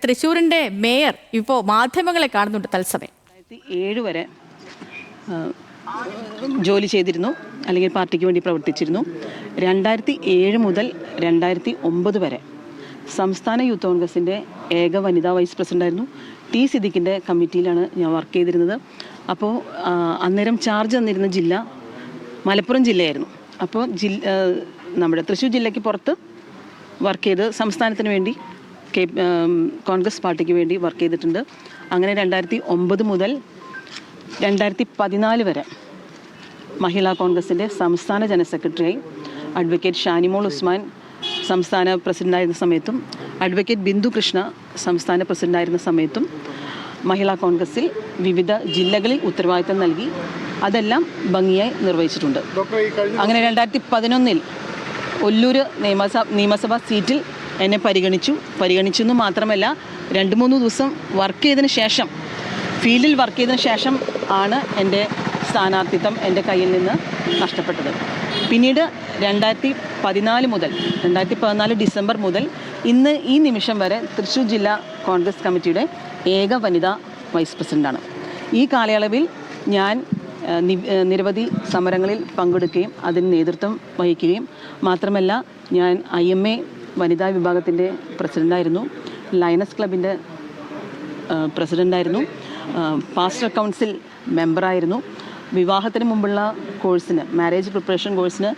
തൃശ്ശൂരിന്റെ mayor ഇപ്പോൾ മാധ്യമങ്ങളെ കാണുന്നുണ്ട് തത്സമയം. 2007 വരെ ജോലി ചെയ്തിരുന്നു, അല്ലെങ്കിൽ പാർട്ടിക്ക് വേണ്ടി പ്രവർത്തിച്ചിരുന്നു. 2007 മുതൽ 2009 വരെ സംസ്ഥാന യൂത്ത് കോൺഗ്രസിൻ്റെ ഏക വനിതാ വൈസ് പ്രസിഡൻ്റായിരുന്നു. ടി സിദ്ദിഖിൻ്റെ കമ്മിറ്റിയിലാണ് ഞാൻ വർക്ക് ചെയ്തിരുന്നത്. അപ്പോൾ അന്നേരം ചാർജ് തന്നിരുന്ന ജില്ല മലപ്പുറം ജില്ലയായിരുന്നു. അപ്പോൾ നമ്മുടെ തൃശ്ശൂർ ജില്ലയ്ക്ക് പുറത്ത് വർക്ക് ചെയ്ത് സംസ്ഥാനത്തിന് വേണ്ടി കോൺഗ്രസ് പാർട്ടിക്ക് വേണ്ടി വർക്ക് ചെയ്തിട്ടുണ്ട്. അങ്ങനെ 2009 മുതൽ 2014 വരെ മഹിളാ കോൺഗ്രസിൻ്റെ സംസ്ഥാന ജനറൽ സെക്രട്ടറിയായി. അഡ്വക്കേറ്റ് ഷാനിമോൾ ഉസ്മാൻ സംസ്ഥാന പ്രസിഡൻ്റായിരുന്ന സമയത്തും അഡ്വക്കേറ്റ് ബിന്ദു കൃഷ്ണ സംസ്ഥാന പ്രസിഡൻ്റായിരുന്ന സമയത്തും മഹിളാ കോൺഗ്രസിൽ വിവിധ ജില്ലകളിൽ ഉത്തരവാദിത്തം നൽകി. അതെല്ലാം ഭംഗിയായി നിർവഹിച്ചിട്ടുണ്ട്. അങ്ങനെ 2011 ഒല്ലൂർ നിയമസഭാ സീറ്റിൽ എന്നെ പരിഗണിച്ചെന്ന് മാത്രമല്ല 2-3 ദിവസം വർക്ക് ചെയ്തതിന് ശേഷം, ഫീൽഡിൽ വർക്ക് ചെയ്തതിന് ശേഷം ആണ് എൻ്റെ സ്ഥാനാർത്ഥിത്വം എൻ്റെ കയ്യിൽ നിന്ന് നഷ്ടപ്പെട്ടത്. പിന്നീട് 2014 ഡിസംബർ മുതൽ ഇന്ന് ഈ നിമിഷം വരെ തൃശ്ശൂർ ജില്ലാ കോൺഗ്രസ് കമ്മിറ്റിയുടെ ഏക വനിതാ വൈസ് പ്രസിഡൻ്റാണ്. ഈ കാലയളവിൽ ഞാൻ നിരവധി സമരങ്ങളിൽ പങ്കെടുക്കുകയും അതിന് നേതൃത്വം വഹിക്കുകയും മാത്രമല്ല, ഞാൻ IMA വനിതാ വിഭാഗത്തിൻ്റെ പ്രസിഡൻ്റായിരുന്നു, ലയണസ് ക്ലബിൻ്റെ പ്രസിഡൻ്റായിരുന്നു, പാസ്റ്റർ കൗൺസിൽ മെമ്പറായിരുന്നു. വിവാഹത്തിന് മുമ്പുള്ള കോഴ്സിന്, മാരേജ് പ്രിപ്പറേഷൻ കോഴ്സിന്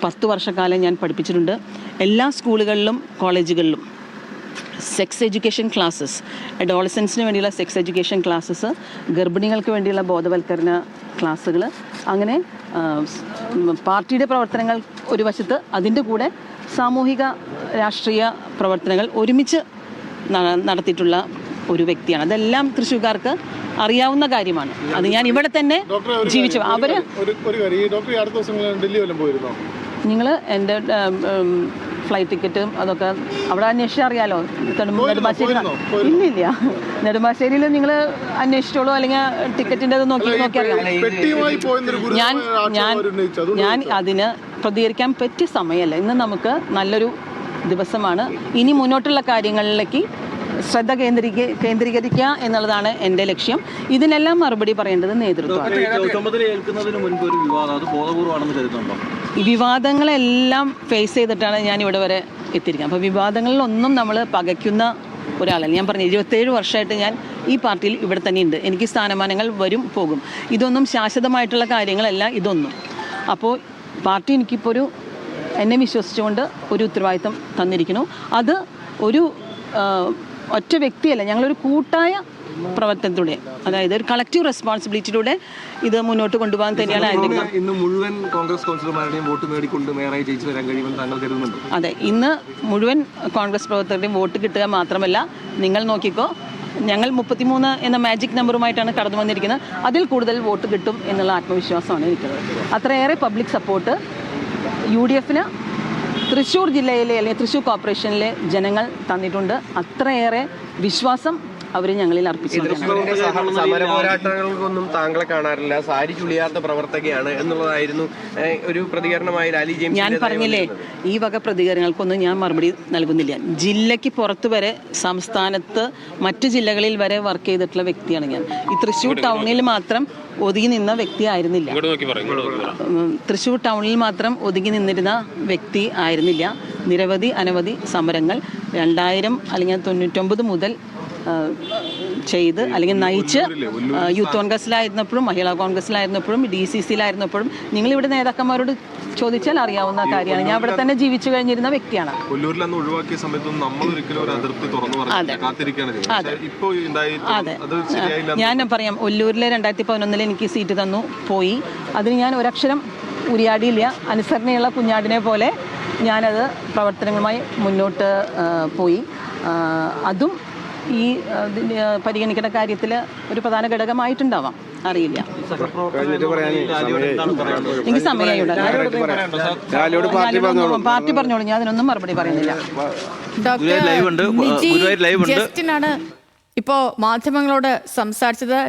10 വർഷക്കാലം ഞാൻ പഠിപ്പിച്ചിട്ടുണ്ട്. എല്ലാ സ്കൂളുകളിലും കോളേജുകളിലും സെക്സ് എഡ്യൂക്കേഷൻ ക്ലാസ്സസ്, അഡോളസൻസിന് വേണ്ടിയുള്ള സെക്സ് എഡ്യൂക്കേഷൻ ക്ലാസ്സസ്, ഗർഭിണികൾക്ക് വേണ്ടിയുള്ള ബോധവൽക്കരണ ക്ലാസ്സുകൾ, അങ്ങനെ പാർട്ടിയുടെ പ്രവർത്തനങ്ങൾ ഒരു വശത്ത്, അതിൻ്റെ കൂടെ സാമൂഹിക രാഷ്ട്രീയ പ്രവർത്തനങ്ങൾ ഒരുമിച്ച് നടത്തിയിട്ടുള്ള ഒരു വ്യക്തിയാണ്. അതെല്ലാം തൃശ്ശൂർക്കാർക്ക് അറിയാവുന്ന കാര്യമാണ്. അത് ഞാൻ ഇവിടെ തന്നെ ജീവിച്ചു. നിങ്ങൾ എൻ്റെ ഫ്ലൈറ്റ് ടിക്കറ്റും അതൊക്കെ അവിടെ അന്വേഷിച്ചാൽ അറിയാലോ. നെടുമ്പാശ്ശേരി ഇല്ലില്ല, നെടുമ്പാശ്ശേരിയിൽ നിങ്ങൾ അന്വേഷിച്ചോളൂ, അല്ലെങ്കിൽ ടിക്കറ്റിൻ്റെ അത് നോക്കി അറിയാം. ഞാൻ അതിന് പ്രതികരിക്കാൻ പറ്റിയ സമയമല്ല. ഇന്ന് നമുക്ക് നല്ലൊരു ദിവസമാണ്. ഇനി മുന്നോട്ടുള്ള കാര്യങ്ങളിലേക്ക് ശ്രദ്ധ കേന്ദ്രീകരിക്കുക എന്നുള്ളതാണ് എൻ്റെ ലക്ഷ്യം. ഇതിനെല്ലാം മറുപടി പറയേണ്ടത് നേതൃത്വമാണ്. ഈ വിവാദങ്ങളെല്ലാം ഫേസ് ചെയ്തിട്ടാണ് ഞാൻ ഇവിടെ വരെ എത്തിയിരിക്കുന്നത്. അപ്പോൾ വിവാദങ്ങളിലൊന്നും നമ്മൾ പകയ്ക്കുന്ന ഒരാളല്ല. ഞാൻ പറഞ്ഞു 27 വർഷമായിട്ട് ഞാൻ ഈ പാർട്ടിയിൽ ഇവിടെ തന്നെ ഉണ്ട്. എനിക്ക് സ്ഥാനമാനങ്ങൾ വരും പോകും. ഇതൊന്നും ശാശ്വതമായിട്ടുള്ള കാര്യങ്ങളല്ല ഇതൊന്നും. അപ്പോൾ പാർട്ടി എനിക്കിപ്പോൾ എന്നെ വിശ്വസിച്ചുകൊണ്ട് ഒരു ഉത്തരവാദിത്തം തന്നിരിക്കുന്നു. അത് ഒരു ഒറ്റ വ്യക്തിയല്ല, ഞങ്ങളൊരു കൂട്ടായ പ്രവർത്തനത്തിലൂടെ, അതായത് ഒരു കളക്റ്റീവ് റെസ്പോൺസിബിലിറ്റിയിലൂടെ ഇത് മുന്നോട്ട് കൊണ്ടുപോകാൻ തന്നെയാണ് ആഗ്രഹിക്കുന്നത്. ഇന്ന് മുഴുവൻ കോൺഗ്രസ് കൗൺസിലർമാരുടെയും വോട്ട് നേടിക്കൊണ്ട് മേയറായി ജയിച്ചു വരാൻ കഴിയുമെന്ന് താങ്കൾ കരുതുന്നുണ്ട്? അതെ, ഇന്ന് മുഴുവൻ കോൺഗ്രസ് പ്രവർത്തകരുടെയും വോട്ട് കിട്ടുക മാത്രമല്ല, നിങ്ങൾ നോക്കിക്കോ, ഞങ്ങൾ 33 എന്ന മാജിക് നമ്പറുമായിട്ടാണ് കടന്നു വന്നിരിക്കുന്നത്. അതിൽ കൂടുതൽ വോട്ട് കിട്ടും എന്നുള്ള ആത്മവിശ്വാസമാണ് എനിക്കുള്ളത്. അത്രയേറെ പബ്ലിക് സപ്പോർട്ട് UDFന് തൃശ്ശൂർ ജില്ലയിലെ അല്ലെങ്കിൽ തൃശ്ശൂർ കോർപ്പറേഷനിലെ ജനങ്ങൾ തന്നിട്ടുണ്ട്. അത്രയേറെ വിശ്വാസം അവർ ഞങ്ങളിൽ അർപ്പിച്ചിട്ടുണ്ട്. സമര പോരാട്ടങ്ങൾക്കൊന്നും താങ്കളെ കാണാറില്ല, സാരി ചുളിയാത്ത പ്രവർത്തകയാണ് എന്നുള്ളതായിരുന്നു ഒരു പ്രതികരണമായി ലാലി ജെയിംസ്. ഞാൻ പറഞ്ഞില്ലേ, ഈ വക പ്രതികരണങ്ങൾക്കൊന്നും ഞാൻ മറുപടി നൽകുന്നില്ല. ജില്ലയ്ക്ക് പുറത്ത് വരെ, സംസ്ഥാനത്ത് മറ്റു ജില്ലകളിൽ വരെ വർക്ക് ചെയ്തിട്ടുള്ള വ്യക്തിയാണ് ഞാൻ. ഈ തൃശ്ശൂർ ടൗണിൽ മാത്രം ഒതുങ്ങി നിന്ന വ്യക്തി ആയിരുന്നില്ല. തൃശ്ശൂർ ടൗണിൽ മാത്രം ഒതുങ്ങി നിന്നിരുന്ന വ്യക്തി ആയിരുന്നില്ല. അനവധി സമരങ്ങൾ 2000 അല്ലെങ്കിൽ 99 മുതൽ ചെയ്ത് അല്ലെങ്കിൽ നയിച്ച്, യൂത്ത് കോൺഗ്രസ്സിലായിരുന്നപ്പോഴും മഹിളാ കോൺഗ്രസ്സിലായിരുന്നപ്പോഴും DCCയിലായിരുന്നപ്പോഴും നിങ്ങളിവിടെ നേതാക്കന്മാരോട് ചോദിച്ചാൽ അറിയാവുന്ന കാര്യമാണ്. ഞാൻ ഇവിടെ തന്നെ ജീവിച്ചു കഴിഞ്ഞിരുന്ന വ്യക്തിയാണ്. അതെ, ഞാൻ പറയാം, ഒല്ലൂരിലെ 2011 എനിക്ക് സീറ്റ് തന്നു, പോയി. അതിന് ഞാൻ ഒരക്ഷരം ഉരിയാടിയില്ല. അനുസരണയുള്ള കുഞ്ഞാടിനെ പോലെ ഞാനത് പ്രവർത്തനങ്ങളുമായി മുന്നോട്ട് പോയി. അതും ഈ പരിഗണിക്കേണ്ട കാര്യത്തിൽ ഒരു പ്രധാന ഘടകമായിട്ടുണ്ടാവാം, അറിയില്ല. എനിക്ക് സമയമായിട്ടുണ്ട്. പാർട്ടി പറഞ്ഞോളൂ, ഞാൻ അതിനൊന്നും മറുപടി പറയുന്നില്ല. ഡോക്ടർ ജസ്റ്റിനാണ് ഇപ്പോൾ മാധ്യമങ്ങളോട് സംസാരിച്ചത്.